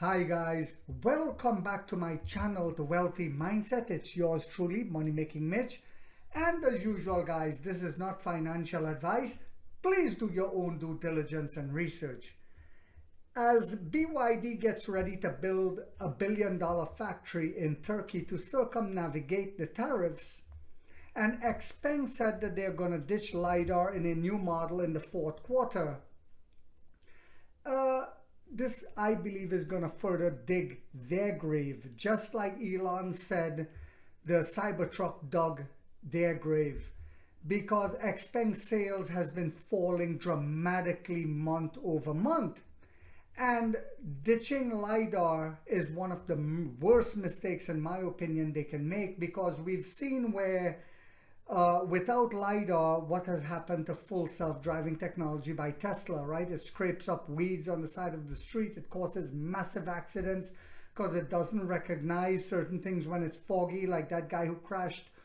Hi guys, welcome back to my channel, The Wealthy Mindset. It's yours truly, Money Making Mitch. And as usual guys, this is not financial advice. Please do your own due diligence and research. As BYD gets ready to build a billion-dollar factory in Turkey to circumnavigate the tariffs, and XPeng said that they're going to ditch LiDAR in a new model in the fourth quarter. This, I believe, is going to further dig their grave, just like Elon said the Cybertruck dug their grave, because XPeng sales has been falling dramatically month over month. And ditching LiDAR is one of the worst mistakes, in my opinion, they can make, because we've seen where without LiDAR, what has happened to full self-driving technology by Tesla, right? It scrapes up weeds on the side of the street. It causes massive accidents because it doesn't recognize certain things when it's foggy, like that guy who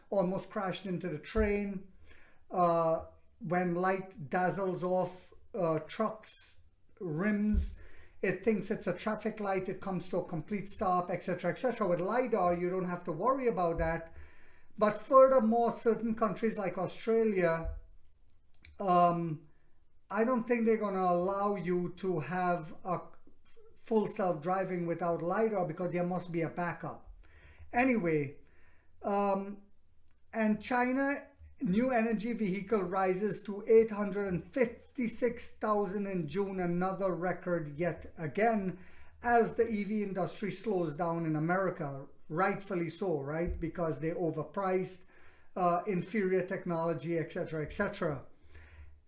almost crashed into the train. When light dazzles off trucks' rims, it thinks it's a traffic light. It comes to a complete stop, etc., etc. With LiDAR, you don't have to worry about that. But furthermore, certain countries like Australia, I don't think they're going to allow you to have a full self-driving without LiDAR, because there must be a backup. Anyway, and China, new energy vehicle rises to 856,000 in June, another record yet again, as the EV industry slows down in America. Rightfully so, right? Because they overpriced, inferior technology, etc., etc.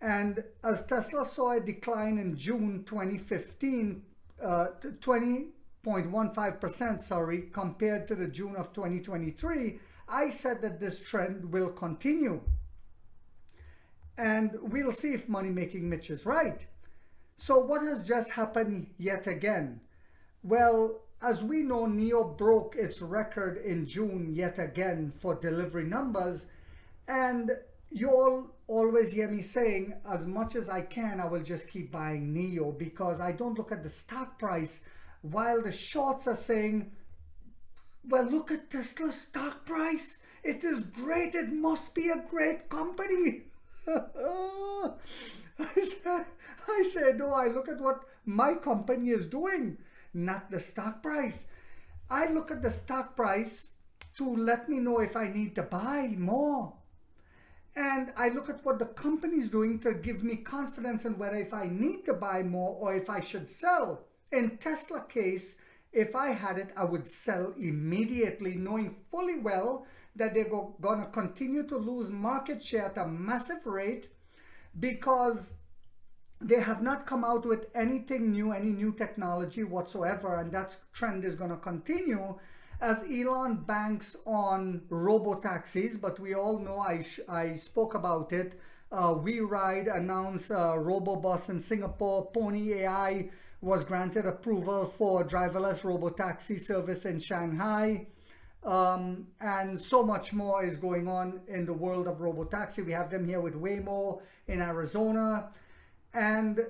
And as Tesla saw a decline in June 2015, 20.15%, sorry, compared to the June of 2023, I said that this trend will continue. And we'll see if Money Making Mitch is right. So what has just happened yet again? Well, as we know, NIO broke its record in June yet again for delivery numbers. And you all always hear me saying, as much as I can, I will just keep buying NIO, because I don't look at the stock price, while the shorts are saying, well, look at Tesla's stock price. It is great. It must be a great company. I said, no, I look at what my company is doing, not the stock price. I look at the stock price to let me know if I need to buy more. And I look at what the company is doing to give me confidence in whether if I need to buy more or if I should sell. In Tesla case, if I had it, I would sell immediately, knowing fully well that they're going to continue to lose market share at a massive rate, because they have not come out with anything new, any new technology whatsoever, and that trend is going to continue as Elon banks on robo-taxis. But we all know, I spoke about it, WeRide announced robo-bus in Singapore, Pony AI was granted approval for driverless robo-taxi service in Shanghai, and so much more is going on in the world of robo-taxi. We have them here with Waymo in Arizona. And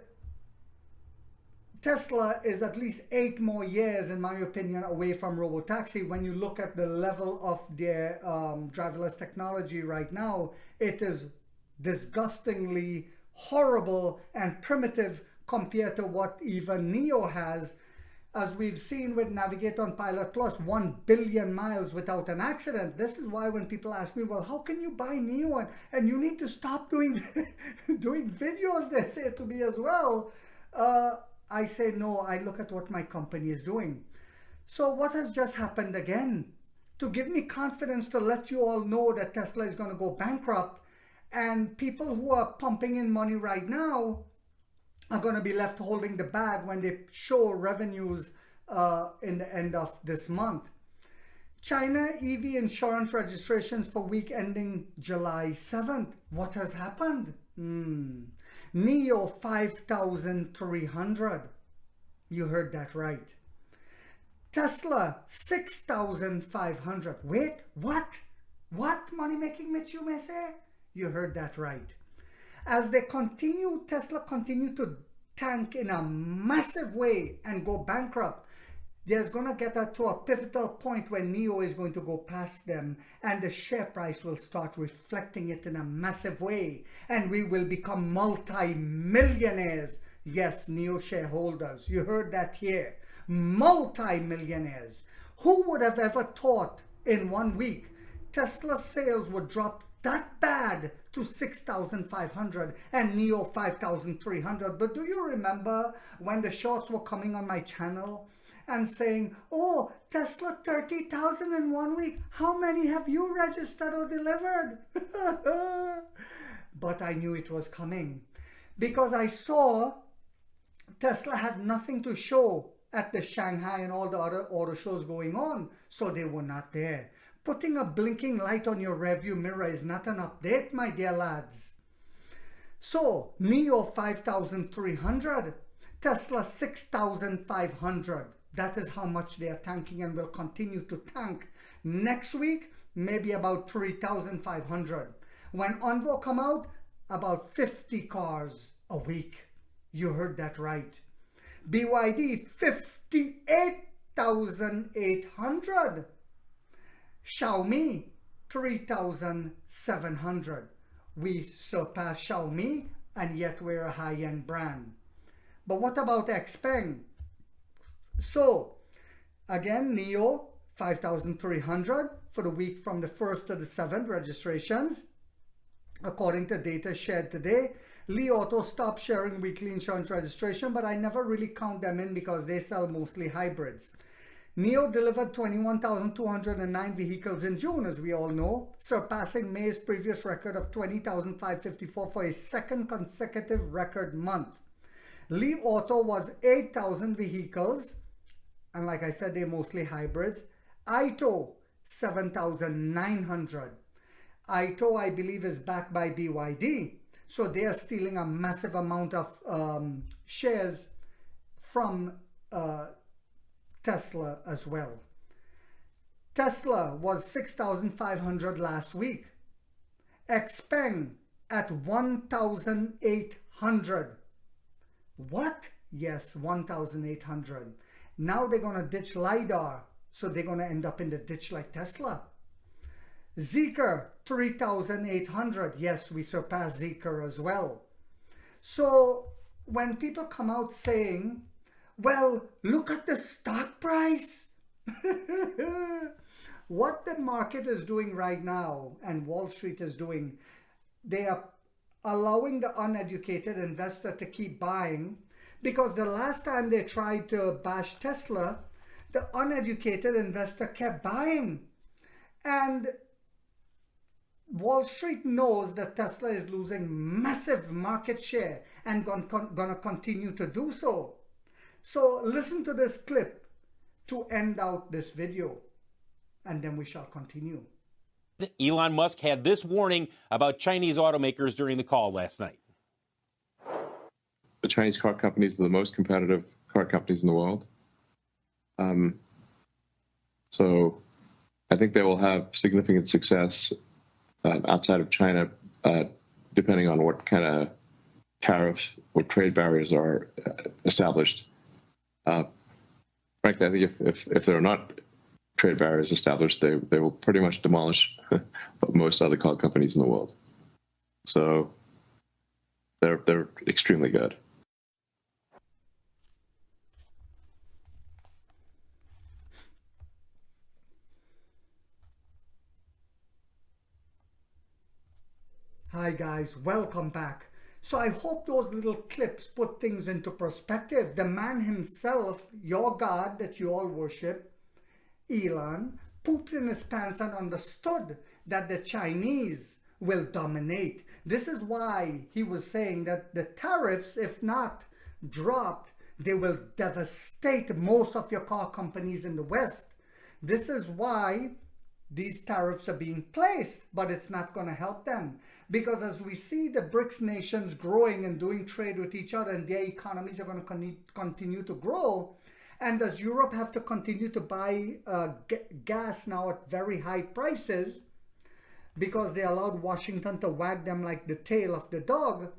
Tesla is at least 8 more years, in my opinion, away from robotaxi. When you look at the level of their driverless technology right now, it is disgustingly horrible and primitive compared to what even NIO has. As we've seen with Navigate on Pilot Plus, 1 billion miles without an accident. This is why when people ask me, well, how can you buy NIO? And you need to stop doing doing videos, they say to me as well. I say, no, I look at what my company is doing. So what has just happened again? To give me confidence to let you all know that Tesla is going to go bankrupt, and people who are pumping in money right now are going to be left holding the bag when they show revenues in the end of this month. China EV insurance registrations for week ending July 7th. What has happened? NIO 5,300. You heard that right. Tesla 6,500. Wait, what? What, Money Making Mitch, you may say? You heard that right. As they continue, Tesla continue to tank in a massive way and go bankrupt. there's going to get to a pivotal point where NIO is going to go past them, and the share price will start reflecting it in a massive way, and we will become multi-millionaires. Yes, NIO shareholders, you heard that here. Multi-millionaires. Who would have ever thought in 1 week Tesla sales would drop that bad to 6,500 and NIO 5,300? But do you remember when the shorts were coming on my channel and saying, oh, Tesla 30,000 in 1 week. How many have you registered or delivered? But I knew it was coming because I saw Tesla had nothing to show at the Shanghai and all the other auto shows going on, so they were not there. Putting a blinking light on your rearview mirror is not an update, my dear lads. So, NIO 5,300, Tesla 6,500. That is how much they are tanking and will continue to tank. Next week, maybe about 3,500. When Envo come out, about 50 cars a week. You heard that right. BYD, 58,800. Xiaomi, 3,700. We surpass Xiaomi, and yet we're a high-end brand. But what about XPeng? So, again, NIO, 5,300 for the week from the 1st to the 7th registrations. According to data shared today, Li Auto stopped sharing weekly insurance registration, but I never really count them in because they sell mostly hybrids. NIO delivered 21,209 vehicles in June, as we all know, surpassing May's previous record of 20,554 for a second consecutive record month. Li Auto was 8,000 vehicles, and like I said, they're mostly hybrids. Aito, 7,900. Aito, I believe, is backed by BYD, so they are stealing a massive amount of shares from Tesla as well. Tesla was 6,500 last week. XPeng at 1,800. What? Yes, 1,800. Now they're going to ditch LiDAR, so they're going to end up in the ditch like Tesla. Zeekr, 3,800. Yes, we surpassed Zeekr as well. So when people come out saying, well, look at the stock price. What the market is doing right now and Wall Street is doing, they are allowing the uneducated investor to keep buying, because the last time they tried to bash Tesla, the uneducated investor kept buying. And Wall Street knows that Tesla is losing massive market share and gonna continue to do so. So listen to this clip to end out this video, and then we shall continue. Elon Musk had this warning about Chinese automakers during the call last night. The Chinese car companies are the most competitive car companies in the world. So I think they will have significant success outside of China, depending on what kind of tariffs or trade barriers are established. Frankly, I think if there are not trade barriers established, they will pretty much demolish most other car companies in the world. So they're extremely good. Hi guys, welcome back. So I hope those little clips put things into perspective. The man himself, your God that you all worship, Elon, pooped in his pants and understood that the Chinese will dominate. This is why he was saying that the tariffs, if not dropped, they will devastate most of your car companies in the West. This is why these tariffs are being placed, but it's not going to help them. Because as we see the BRICS nations growing and doing trade with each other, and their economies are going to continue to grow, and does Europe have to continue to buy gas now at very high prices because they allowed Washington to wag them like the tail of the dog,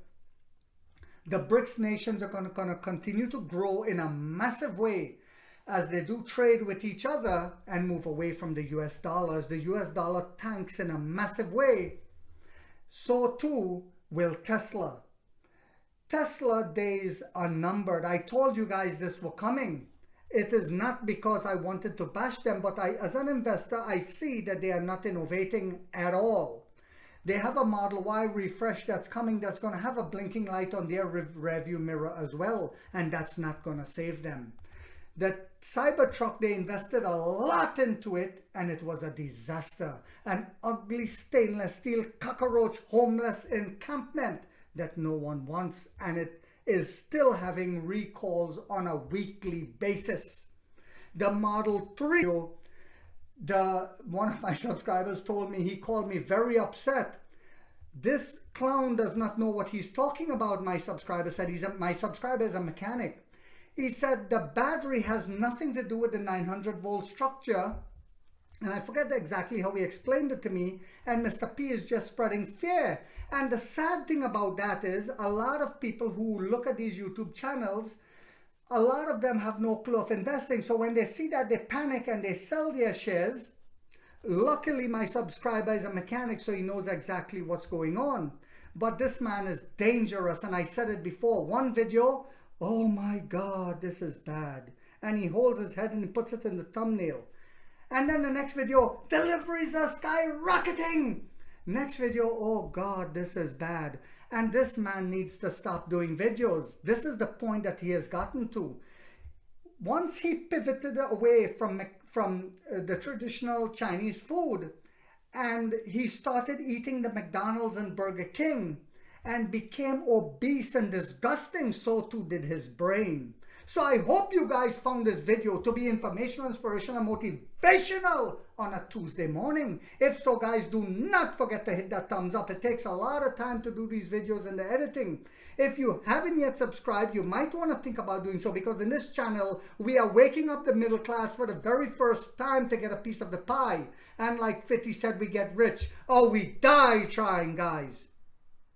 the BRICS nations are going to continue to grow in a massive way. as they do trade with each other and move away from the US dollar. As the US dollar tanks in a massive way, so too will Tesla. Tesla days are numbered. I told you guys this were coming. It is not because I wanted to bash them, but as an investor, I see that they are not innovating at all. They have a Model Y refresh that's coming that's going to have a blinking light on their rearview mirror as well, and that's not going to save them. The Cybertruck, they invested a lot into it, and it was a disaster. An ugly stainless steel cockroach homeless encampment that no one wants, and it is still having recalls on a weekly basis. The Model 3, one of my subscribers told me, he called me very upset. This clown does not know what he's talking about, my subscriber said. My subscriber is a mechanic. He said the battery has nothing to do with the 900 volt structure. And I forget exactly how he explained it to me. And Mr. P is just spreading fear. And the sad thing about that is a lot of people who look at these YouTube channels, a lot of them have no clue of investing. So when they see that, they panic and they sell their shares. Luckily, my subscriber is a mechanic, so he knows exactly what's going on. But this man is dangerous. And I said it before. One video, oh my God, this is bad. And he holds his head and he puts it in the thumbnail. And then the next video, deliveries are skyrocketing. Next video, oh God, this is bad. And this man needs to stop doing videos. This is the point that he has gotten to. Once he pivoted away from the traditional Chinese food, and he started eating the McDonald's and Burger King, and became obese and disgusting, so too did his brain. So I hope you guys found this video to be informational, inspirational, and motivational on a Tuesday morning. If so, guys, do not forget to hit that thumbs up. It takes a lot of time to do these videos and the editing. If you haven't yet subscribed, you might want to think about doing so, because in this channel, we are waking up the middle class for the very first time to get a piece of the pie. And like 50 said, we get rich or we die trying, guys.